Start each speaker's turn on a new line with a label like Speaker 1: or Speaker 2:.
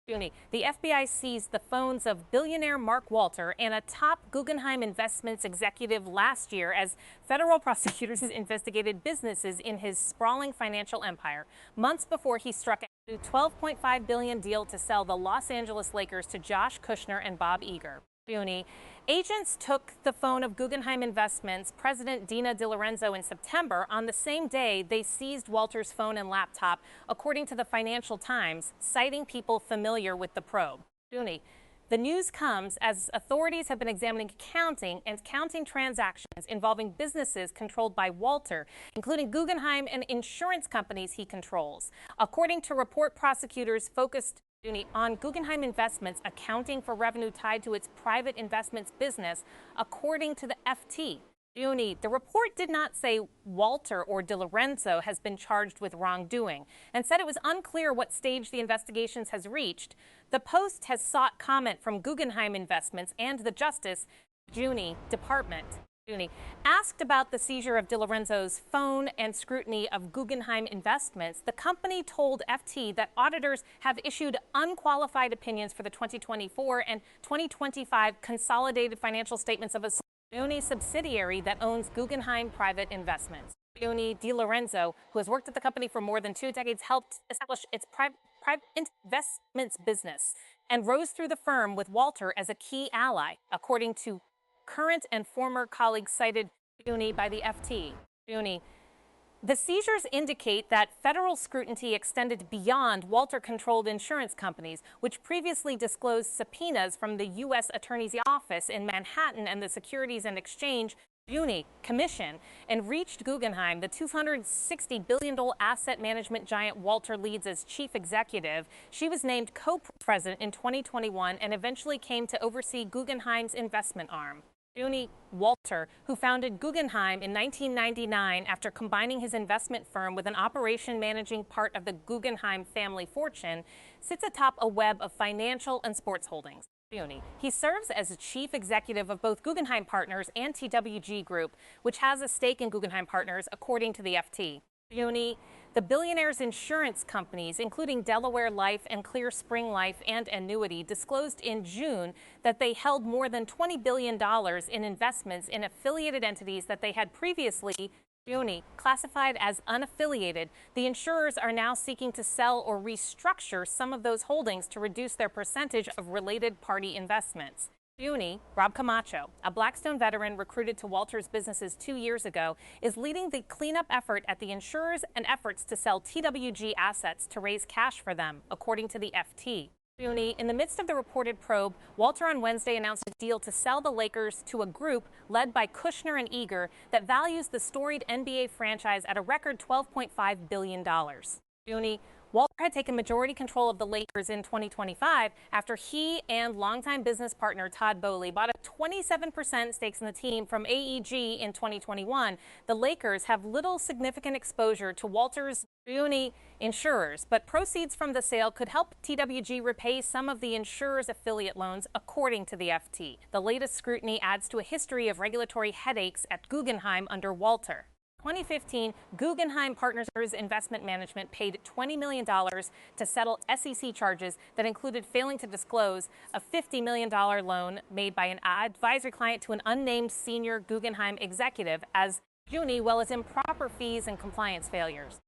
Speaker 1: The FBI seized the phones of billionaire Mark Walter and a top Guggenheim Investments executive last year as federal prosecutors investigated businesses in his sprawling financial empire, months before he struck a $12.5 billion deal to sell the Los Angeles Lakers to Josh Kushner and Bob Iger. Agents took the phone of Guggenheim Investments President Dina DiLorenzo in September. On the same day, they seized Walter's phone and laptop, according to the Financial Times, citing people familiar with the probe. The news comes as authorities have been examining counting transactions involving businesses controlled by Walter, including Guggenheim and insurance companies he controls. According to report, prosecutors focused on Guggenheim Investments accounting for revenue tied to its private investments business, according to the FT. The report did not say Walter or DiLorenzo has been charged with wrongdoing and said it was unclear what stage the investigations has reached. The Post has sought comment from Guggenheim Investments and the Justice Department. Asked about the seizure of DiLorenzo's phone and scrutiny of Guggenheim Investments, the company told FT that auditors have issued unqualified opinions for the 2024 and 2025 consolidated financial statements of a subsidiary that owns Guggenheim Private Investments. DiLorenzo, who has worked at the company for more than 2 decades, helped establish its private investments business and rose through the firm with Walter as a key ally, according to current and former colleagues cited by the FT. The seizures indicate that federal scrutiny extended beyond Walter-controlled insurance companies, which previously disclosed subpoenas from the U.S. Attorney's Office in Manhattan and the Securities and Exchange Commission, and reached Guggenheim, the $260 billion asset management giant Walter leads as chief executive. She was named co-president in 2021 and eventually came to oversee Guggenheim's investment arm. Walter, who founded Guggenheim in 1999 after combining his investment firm with an operation managing part of the Guggenheim family fortune, sits atop a web of financial and sports holdings. He serves as chief executive of both Guggenheim Partners and TWG Group, which has a stake in Guggenheim Partners, according to the FT. The billionaire's insurance companies, including Delaware Life and Clear Spring Life and Annuity, disclosed in June that they held more than $20 billion in investments in affiliated entities that they had previously classified as unaffiliated. The insurers are now seeking to sell or restructure some of those holdings to reduce their percentage of related party investments. Rob Camacho, a Blackstone veteran recruited to Walter's businesses 2 years ago, is leading the cleanup effort at the insurers and efforts to sell TWG assets to raise cash for them, according to the FT. In the midst of the reported probe, Walter on Wednesday announced a deal to sell the Lakers to a group led by Kushner and Iger that values the storied NBA franchise at a record $12.5 billion. Walter had taken majority control of the Lakers in 2025 after he and longtime business partner Todd Boehly bought a 27% stakes in the team from AEG in 2021. The Lakers have little significant exposure to Walter's insurers, but proceeds from the sale could help TWG repay some of the insurer's affiliate loans, according to the FT. The latest scrutiny adds to a history of regulatory headaches at Guggenheim under Walter. 2015, Guggenheim Partners Investment Management paid $20 million to settle SEC charges that included failing to disclose a $50 million loan made by an advisory client to an unnamed senior Guggenheim executive, as well as improper fees and compliance failures.